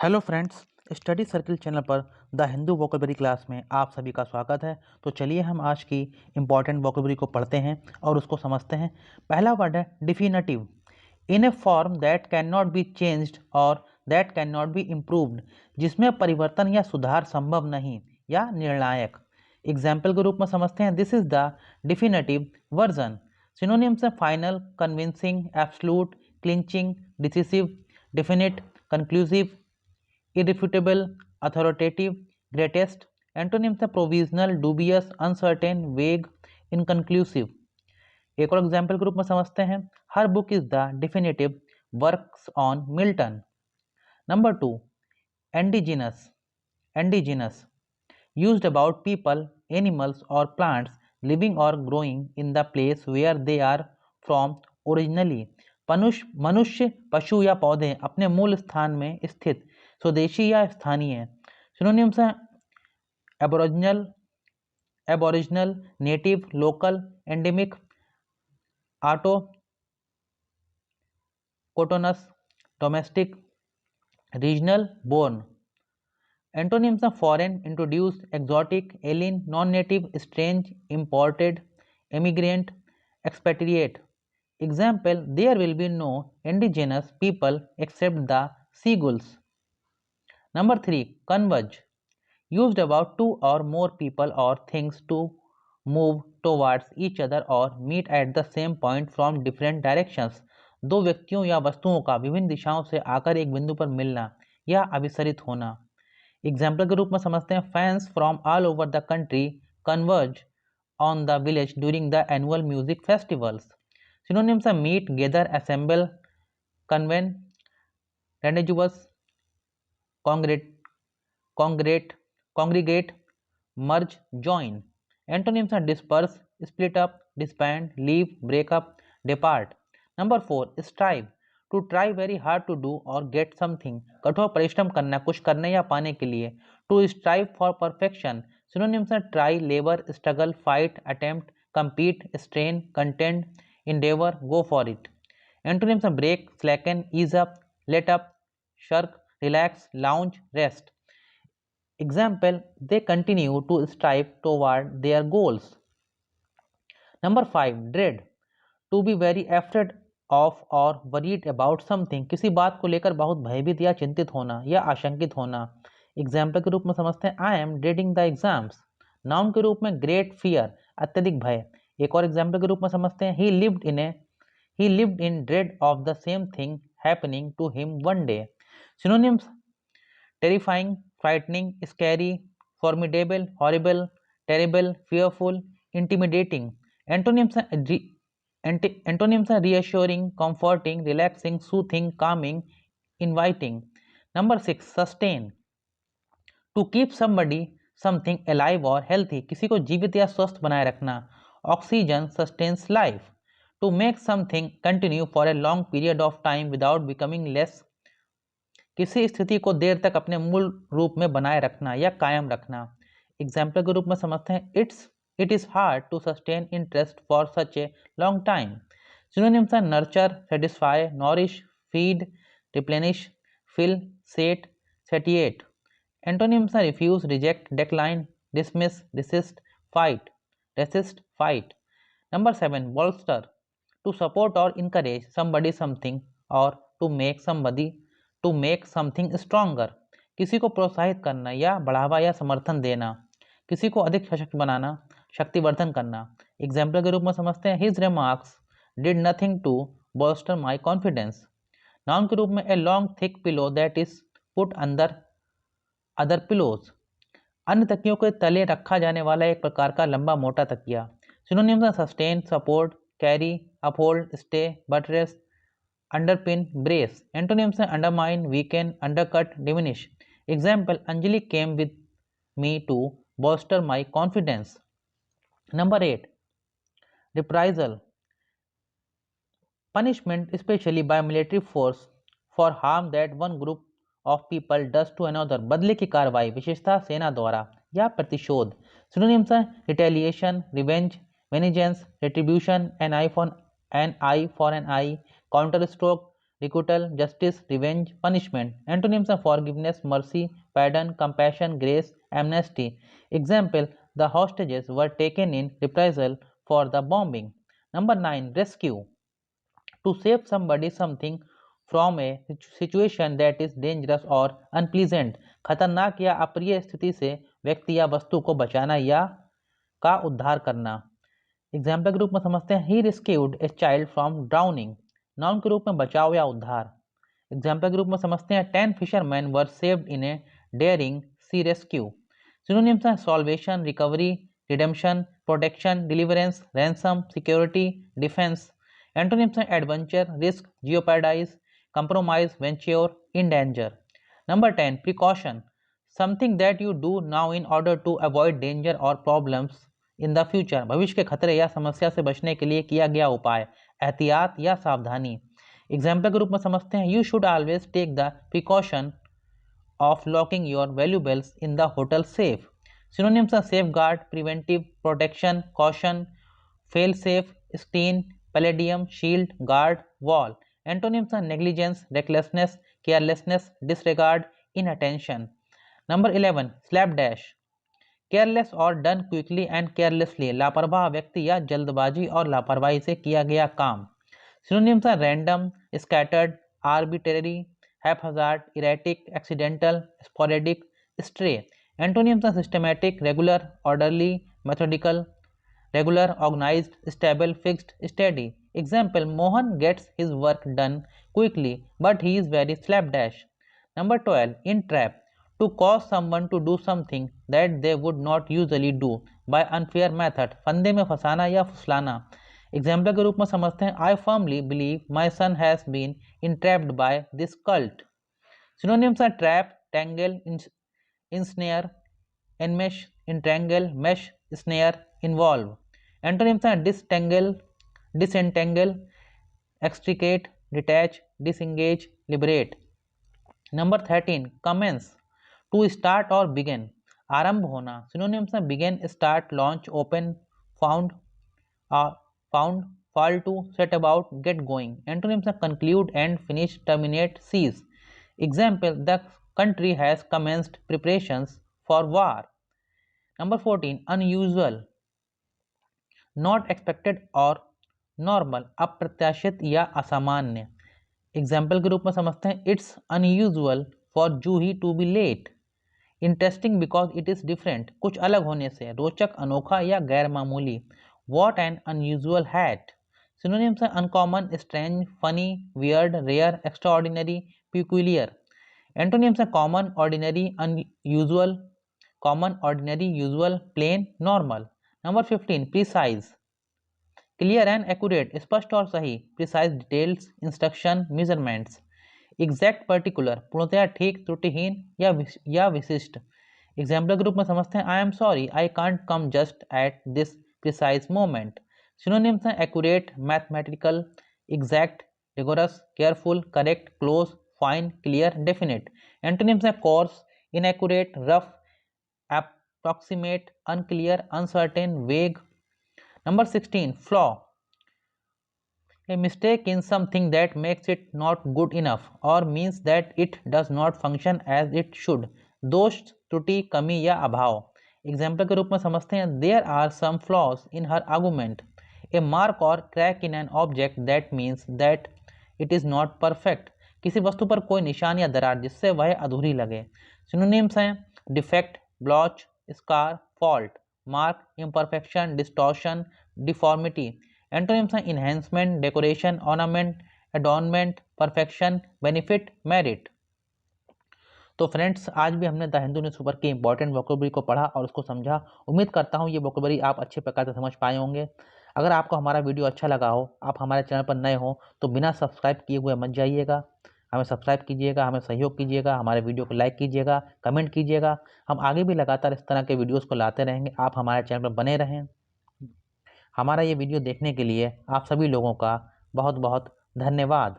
Hello friends, study circle channel पर the Hindu vocabulary class में आप सभी का स्वागत है। तो चलिए हम आज की इम्पॉर्टेंट वोकेबलरी को पढ़ते हैं और उसको समझते हैं। पहला वर्ड है definitive, in a form that can not be changed और that can not be improved, जिसमें परिवर्तन या सुधार संभव नहीं या निर्णायक। एग्जाम्पल के रूप में समझते हैं, this is the definitive version. Synonyms है final, convincing, absolute, clinching, decisive, definite, conclusive, irrefutable, authoritative, greatest। Antonyms है provisional, dubious, uncertain, vague, inconclusive। एक और एग्जाम्पल के रूप में समझते हैं, her book is the definitive works on Milton. Number 2, indigenous. Indigenous used about people, animals or plants living or growing in the place where they are from originally। मनुष्य, पशु या पौधे अपने मूल स्थान में स्थित, स्वदेशी या स्थानीय। सिनोनिम्स हैं aboriginal, native, local, endemic, autochthonous, domestic, regional, born. Antonyms हैं foreign, introduce, exotic, alien, non native, strange, imported, emigrant, expatriate. Example, there will be no indigenous people except the seagulls. Number 3, converge, used about two or more people or things to move towards each other or meet at the same point from different directions। दो व्यक्तियों या वस्तुओं का विभिन्न दिशाओं से आकर एक बिंदु पर मिलना या अभिसरित होना। एग्जाम्पल के रूप में समझते हैं, fans from all over the country converge on the village during the annual music festivals. Synonyms है meet, gather, assemble, convene, rendezvous, congregate, merge, join। Antonyms are disperse, split up, disband, leave, break up, depart। Number 4, strive, to try very hard to do or get something। कठोर परिश्रम करना, कुछ करने या पाने के लिए। To strive for perfection। Synonyms are try, labor, struggle, fight, attempt, compete, strain, contend, endeavor, go for it। Antonyms are break, slacken, ease up, let up, shirk, relax, lounge, rest। Example, they continue to strive toward their goals। Number 5, dread, to be very afraid of or worried about something। किसी बात को लेकर बहुत भयभीत या चिंतित होना या आशंकित होना। एग्जाम्पल के रूप में समझते हैं, I M dreading the exams। Noun के रूप में ग्रेट फियर, अत्यधिक भय। एक और एग्जाम्पल के रूप में समझते हैं, he lived in dread of the same thing happening to him one day। Synonyms, terrifying, frightening, scary, formidable, horrible, terrible, fearful, intimidating। Antonyms are reassuring, comforting, relaxing, soothing, calming, inviting। Number 6, sustain, to keep somebody something alive or healthy। किसी को जीवित या स्वस्थ बनाए रखना। Oxygen sustains life। To make something continue for a long period of time without becoming less। किसी स्थिति को देर तक अपने मूल रूप में बनाए रखना या कायम रखना। एग्जाम्पल के रूप में समझते हैं, it is hard to sustain interest for such a long time. Synonyms हैं nurture, satisfy, nourish, feed, replenish, fill, sate, satiate. Antonyms हैं refuse, reject, decline, dismiss, resist, fight. Number 7, bolster, to support और encourage somebody something और to make something stronger. किसी को प्रोत्साहित करना या बढ़ावा या समर्थन देना। किसी को अधिक सशक्त बनाना, शक्तिवर्धन करना। एग्जाम्पल के रूप में समझते हैं, his remarks did nothing to bolster my confidence. Noun के रूप में a long thick pillow that is put under other pillows. अन्य तकियों के तले रखा जाने वाला एक प्रकार का लंबा मोटा तकिया। सिनोनिम्स हैं sustain, support, carry, uphold, stay, buttress, underpin, brace. Antonyms हैं undermine, weaken, undercut, diminish. Example, Anjali came with me to bolster my confidence. Number 8, reprisal, punishment especially by military force for harm that one group of people does to another। बदले की कार्रवाई विशेषतः सेना द्वारा या प्रतिशोध। Synonyms हैं retaliation, revenge, vengeance, retribution, an eye for an eye, counter stroke, requital, justice, revenge, punishment. Antonyms are forgiveness, mercy, pardon, compassion, grace, amnesty. Example: the hostages were taken in reprisal for the bombing. Number 9. Rescue. To save somebody something from a situation that is dangerous or unpleasant. खतरनाक या अप्रिय स्थिति से व्यक्ति या वस्तु को बचाना या का उद्धार करना. एग्जाम्पल के रूप में समझते हैं, he rescued a child from drowning. Noun के रूप में बचाव या उद्धार. एग्जाम्पल के रूप में समझते हैं, 10 fisherman were saved in a daring sea rescue. Synonyms हैं salvation, recovery, redemption, protection, deliverance, ransom, security, defence. Antonyms हैं adventure, risk, jeopardise, compromise, venture, in danger. Number 10. Precaution. Something that you do now in order to avoid danger और problems in the future. भविष्य के खतरे या समस्या से बचने के लिए किया गया उपाय, एहतियात या सावधानी. एग्जाम्पल के रूप में समझते हैं, you should always take the precaution of locking your valuables in the hotel safe. Synonyms हैं safe guard, preventive, protection, caution, fail safe, screen, palladium, shield, guard, wall. Antonyms हैं negligence, recklessness, carelessness, disregard, inattention. Number 11. Slapdash. Careless और done quickly and carelessly. लापरवाह व्यक्ति या जल्दबाजी और लापरवाही से किया गया काम. सिनोनिम्स हैं random, scattered, arbitrary, haphazard, erratic, accidental, sporadic, stray. Antonyms हैं systematic, regular, orderly, methodical, regular, organised, stable, fixed, steady. Example: Mohan gets his work done quickly but he is very slapdash. Number 12. Entrap. To cause someone to do something that they would not usually do by unfair method. फंदे में फंसाना या फुसलाना. Example के रूप में समझते हैं, I firmly believe my son has been entrapped by this cult. Synonyms are trap, tangle, ensnare, enmesh, entrangle, mesh, snare, involve. Antonyms are disentangle, extricate, detach, disengage, liberate. Number 13. Commence. To start और begin. आरंभ होना. Synonyms में begin, start, launch, open, found, fall to, set about, get going. Antonyms में conclude, end, finish, terminate, cease. Example: the country has commenced preparations for war. Number 14. Unusual. Not expected और normal. अप्रत्याशित या असामान्य. Example के रूप में समझते हैं, it's unusual for Juhi to be late. Interesting because it is different. कुछ अलग होने से. रोचक, अनोखा या गैर मामूली. What an unusual hat. Synonyms हैं uncommon, strange, funny, weird, rare, extraordinary, peculiar. Antonyms हैं common, ordinary, unusual, common, ordinary, usual, plain, normal. Number 15. Precise. Clear and accurate. स्पष्ट और सही. Precise details, instruction, measurements. Exact, particular. पूर्णतया ठीक, त्रुटिहीन या विशिष्ट. Example के रूप में समझते हैं, I am sorry I can't come just at this precise moment. Synonyms हैं accurate, mathematical, exact, rigorous, careful, correct, close, fine, clear, definite. Antonyms हैं coarse, inaccurate, rough, approximate, unclear, uncertain, vague. Number 16. Flaw. A mistake in something that makes it not good enough or means that it does not function as it should. दोष, त्रुटि, कमी या अभाव. Example के रूप में समझते हैं, there are some flaws in her argument. A mark or crack in an object that means that it is not perfect. किसी वस्तु पर कोई निशान या दरार जिससे वह अधूरी लगे. सिनोनिम्स हैं defect, blotch, scar, fault, mark, imperfection, distortion, deformity. Antonyms हैं enhancement, decoration, ornament, adornment, perfection, benefit, merit. तो फ्रेंड्स, आज भी हमने द हिंदू न्यूज़पेपर की इंपॉर्टेंट वोकैबुलरी को पढ़ा और उसको समझा. उम्मीद करता हूँ ये वोकैबुलरी आप अच्छे प्रकार से समझ पाए होंगे. अगर आपको हमारा वीडियो अच्छा लगा हो, आप हमारे चैनल पर नए हो, तो बिना सब्सक्राइब किए हुए मत जाइएगा. हमें सब्सक्राइब कीजिएगा, हमें सहयोग कीजिएगा, हमारे वीडियो को लाइक कीजिएगा, कमेंट कीजिएगा. हम आगे भी लगातार इस तरह के वीडियोज़ को लाते रहेंगे. आप हमारे चैनल पर बने रहें. हमारा ये वीडियो देखने के लिए आप सभी लोगों का बहुत बहुत धन्यवाद.